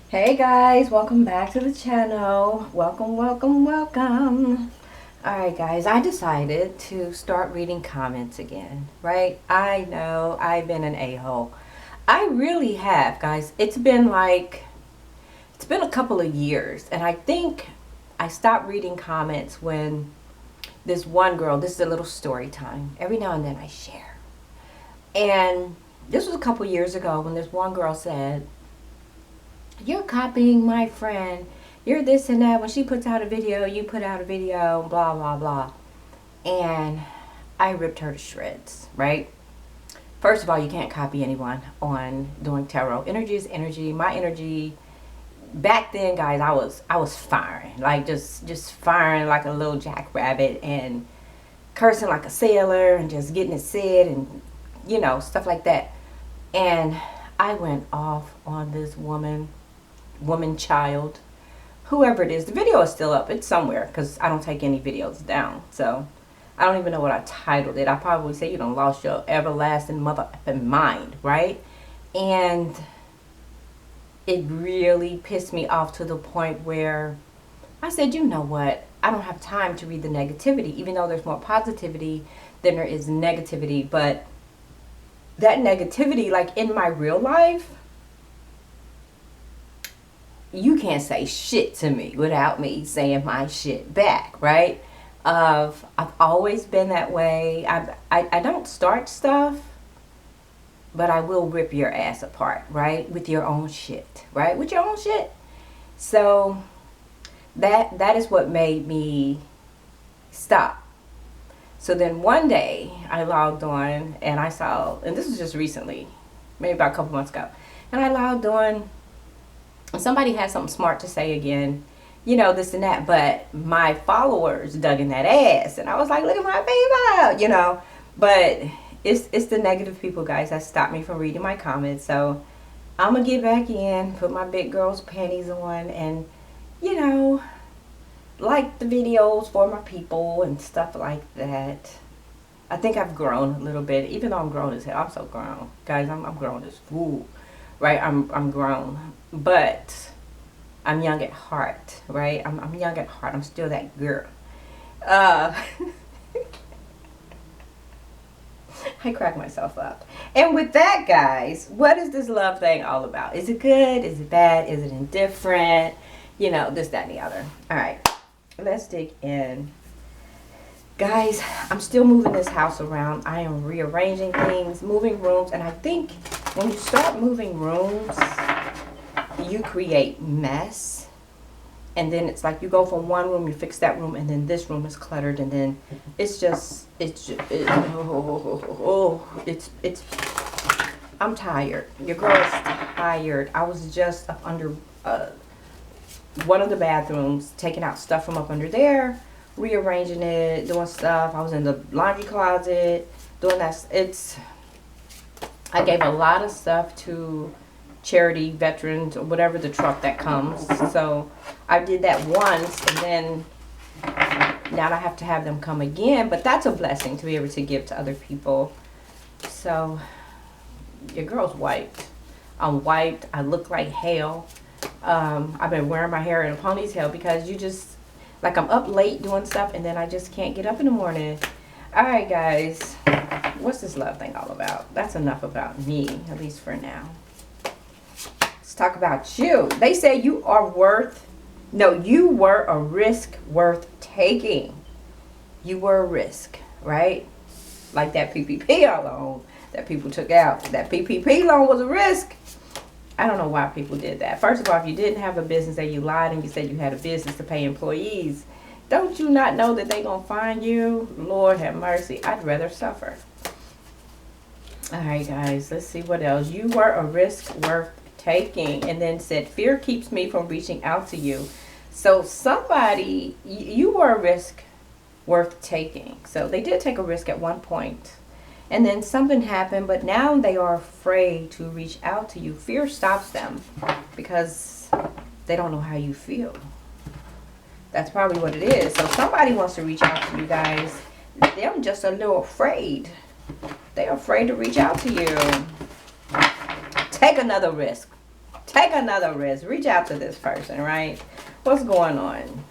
Hey guys, welcome back to the channel. Welcome. Alright guys, I decided to start reading comments again, right? I know I've been an a-hole. I really have, guys. It's been a couple of years, and I think I stopped reading comments when this one girl, this is a little story time. Every now and then I share. And this was a couple years ago when this one girl said, "You're copying my friend. You're this and that. When she puts out a video, you put out a video, blah, blah, blah." And I ripped her to shreds, right? First of all, you can't copy anyone on doing tarot. Energy is energy. My energy back then, guys, I was firing. Like just firing like a little jackrabbit and cursing like a sailor and just getting it said and stuff like that. And I went off on this woman, child, whoever it is. The video is still up. It's somewhere because I don't take any videos down. So I don't even know what I titled it. I probably say you done lost your everlasting mother effing mind, right? And it really pissed me off to the point where I said, you know what? I don't have time to read the negativity, even though there's more positivity than there is negativity. But that negativity, like in my real life, you can't say shit to me without me saying my shit back, right? I've always been that way. I don't start stuff, but I will rip your ass apart, right? With your own shit, right? With your own shit. So that is what made me stop. So then one day I logged on and I saw, and this was just recently, maybe about a couple months ago, and I logged on and somebody had something smart to say again, this and that, but my followers dug in that ass, and I was like, look at my people, but it's the negative people, guys, that stopped me from reading my comments. So I'm gonna get back in, put my big girl's panties on, and like the videos for my people and stuff like that. I think I've grown a little bit, even though I'm grown as hell. I'm so grown, guys. I'm grown as fool, right? I'm grown, but I'm young at heart, right? I'm young at heart. I'm still that girl. Uh, I crack myself up. And with that, guys, what is this love thing all about? Is it good? Is it bad? Is it indifferent? This, that, and the other. All right, let's dig in. Guys, I'm still moving this house around. I am rearranging things, moving rooms, and I think when you start moving rooms, you create mess. And then it's like you go from one room, you fix that room, and then this room is cluttered, and then it's I'm tired. Your girl is tired. I was just up under one of the bathrooms, taking out stuff from up under there, rearranging it, doing stuff. I was in the laundry closet, doing that. I gave a lot of stuff to charity, veterans, or whatever the truck that comes. So I did that once, and then now I have to have them come again. But that's a blessing to be able to give to other people. So your girl's wiped. I'm wiped. I look like hell. I've been wearing my hair in a ponytail because like I'm up late doing stuff, and then I just can't get up in the morning. All right, guys, what's this love thing all about? That's enough about me, at least for now. Let's talk about you. They say you were a risk worth taking. You were a risk, right? Like that PPP loan that people took out. That PPP loan was a risk. I don't know why people did that. First of all, if you didn't have a business and you lied and you said you had a business to pay employees, don't you not know that they gonna find you? Lord have mercy. I'd rather suffer. All right, guys, let's see what else. You were a risk worth taking, and then said, fear keeps me from reaching out to you. So you were a risk worth taking. So they did take a risk at one point. And then something happened, but now they are afraid to reach out to you. Fear stops them because they don't know how you feel. That's probably what it is. So somebody wants to reach out to you guys. They're just a little afraid. They're afraid to reach out to you. Take another risk. Take another risk. Reach out to this person, right? What's going on?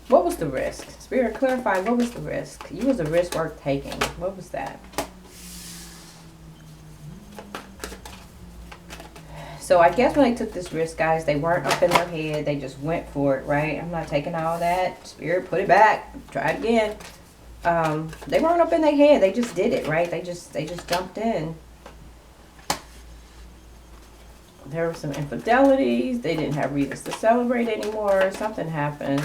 What was the risk? Spirit, clarify, what was the risk? You was a risk worth taking. What was that? So I guess when they took this risk, guys, they weren't up in their head. They just went for it, right? I'm not taking all that. Spirit, put it back. Try it again. They weren't up in their head. They just did it, right? They just jumped in. There were some infidelities. They didn't have reasons to celebrate anymore. Something happened.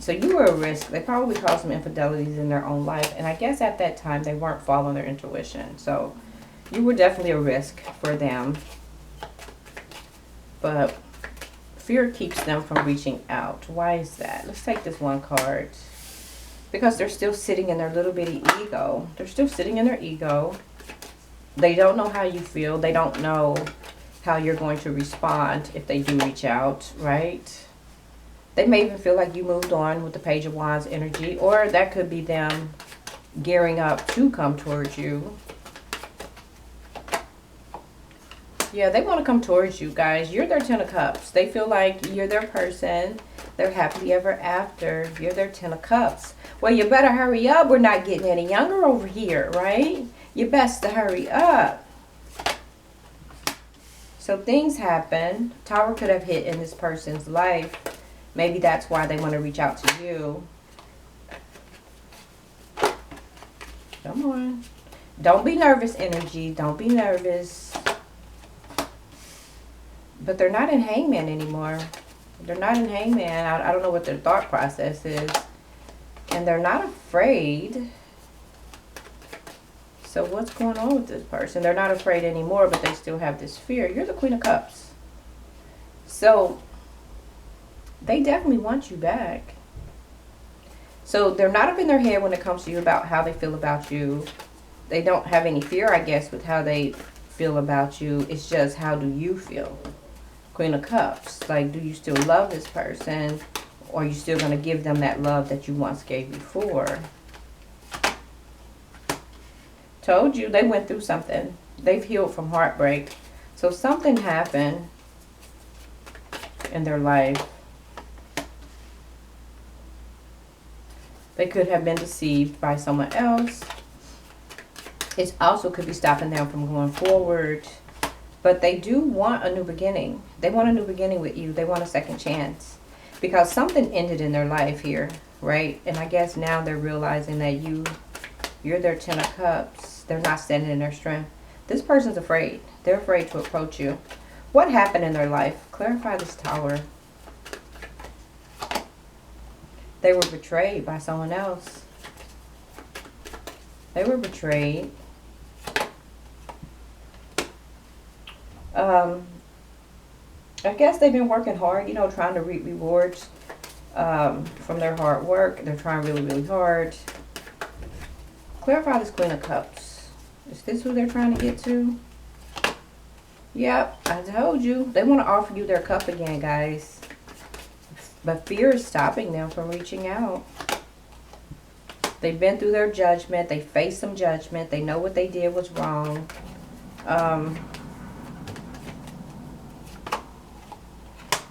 So you were a risk. They probably caused some infidelities in their own life. And I guess at that time, they weren't following their intuition. So you were definitely a risk for them. But fear keeps them from reaching out. Why is that? Let's take this one card. Because they're still sitting in their little bitty ego. They're still sitting in their ego. They don't know how you feel. They don't know how you're going to respond if they do reach out, right? They may even feel like you moved on with the Page of Wands energy. Or that could be them gearing up to come towards you. Yeah, they want to come towards you, guys. You're their 10 of Cups. They feel like you're their person. They're happily ever after. You're their 10 of Cups. Well, you better hurry up. We're not getting any younger over here, right? You best to hurry up. So things happen. Tower could have hit in this person's life. Maybe that's why they want to reach out to you. Come on. Don't be nervous, energy. Don't be nervous. But they're not in Hangman anymore. They're not in Hangman. I don't know what their thought process is. And they're not afraid. So what's going on with this person? They're not afraid anymore, but they still have this fear. You're the Queen of Cups. So they definitely want you back. So they're not up in their head when it comes to you about how they feel about you. They don't have any fear, I guess, with how they feel about you. It's just, how do you feel? Queen of Cups. Like, do you still love this person? Or are you still going to give them that love that you once gave before? Told you, they went through something. They've healed from heartbreak. So something happened in their life. They could have been deceived by someone else. It also could be stopping them from going forward. But they do want a new beginning. They want a new beginning with you. They want a second chance. Because something ended in their life here, right? And I guess now they're realizing that you're their 10 of Cups. They're not standing in their strength. This person's afraid. They're afraid to approach you. What happened in their life? Clarify this Tower. They were betrayed by someone else. They were betrayed. I guess they've been working hard, you know, trying to reap rewards from their hard work. They're trying really, really hard. Clarify this Queen of Cups. Is this who they're trying to get to? Yep, I told you. They want to offer you their cup again, guys. But fear is stopping them from reaching out. They've been through their judgment. They faced some judgment. They know what they did was wrong.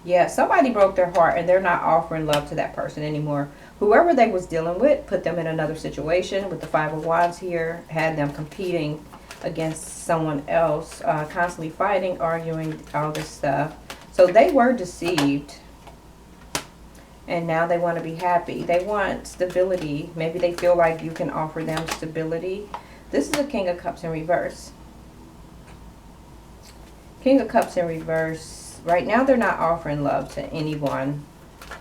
Yeah, somebody broke their heart and they're not offering love to that person anymore. Whoever they was dealing with put them in another situation with the Five of Wands here, had them competing against someone else, constantly fighting, arguing, all this stuff. So they were deceived. And now they want to be happy. They want stability. Maybe they feel like you can offer them stability. This is a King of Cups in reverse. King of Cups in reverse. Right now they're not offering love to anyone,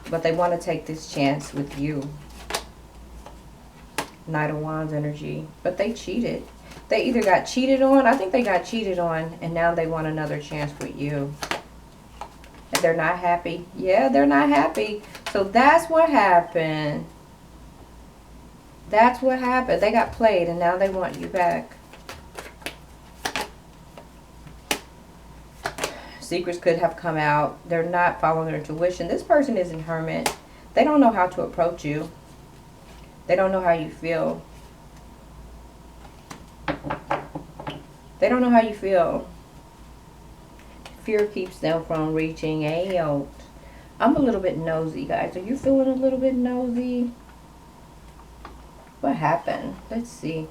but they want to take this chance with you. Knight of Wands energy. But they cheated. They either got cheated on, I think they got cheated on, and now they want another chance with you. And they're not happy. Yeah, they're not happy. So that's what happened. That's what happened. They got played and now they want you back. Secrets could have come out. They're not following their intuition. This person is in hermit. They don't know how to approach you. They don't know how you feel. They don't know how you feel. Fear keeps them from reaching out. I'm a little bit nosy, guys. Are you feeling a little bit nosy? What happened? Let's see.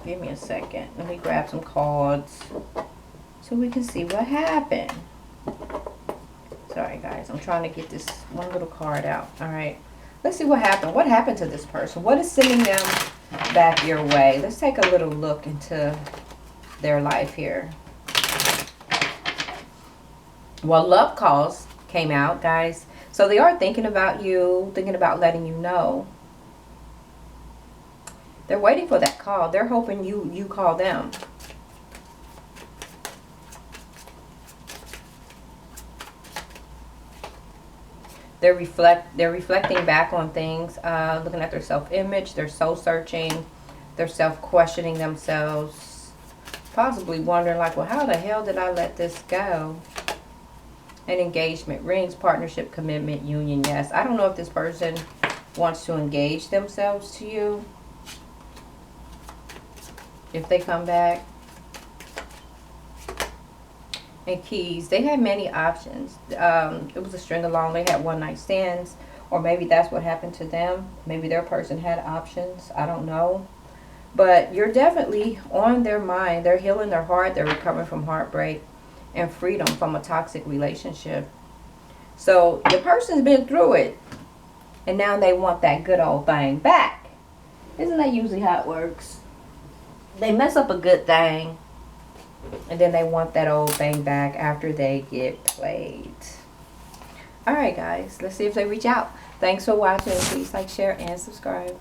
Give me a second. Let me grab some cards so we can see what happened. Sorry, guys. I'm trying to get this one little card out. All right. Let's see what happened. What happened to this person? What is sending them back your way? Let's take a little look into their life here. Well, love calls came out, guys. So they are thinking about you, thinking about letting you know. They're waiting for that call. They're hoping you call them. They're reflecting back on things, looking at their self-image, they're soul searching, they're self-questioning themselves, possibly wondering like, well, how the hell did I let this go? An engagement, rings, partnership, commitment, union, yes. I don't know if this person wants to engage themselves to you. If they come back. And keys, they had many options. It was a string along. They had one night stands, or maybe that's what happened to them. Maybe their person had options. I don't know. But you're definitely on their mind. They're healing their heart. They're recovering from heartbreak and freedom from a toxic relationship. So the person's been through it, and now they want that good old thing back. Isn't that usually how it works? They mess up a good thing, and then they want that old thing back after they get played. Alright, guys. Let's see if they reach out. Thanks for watching. Please like, share, and subscribe.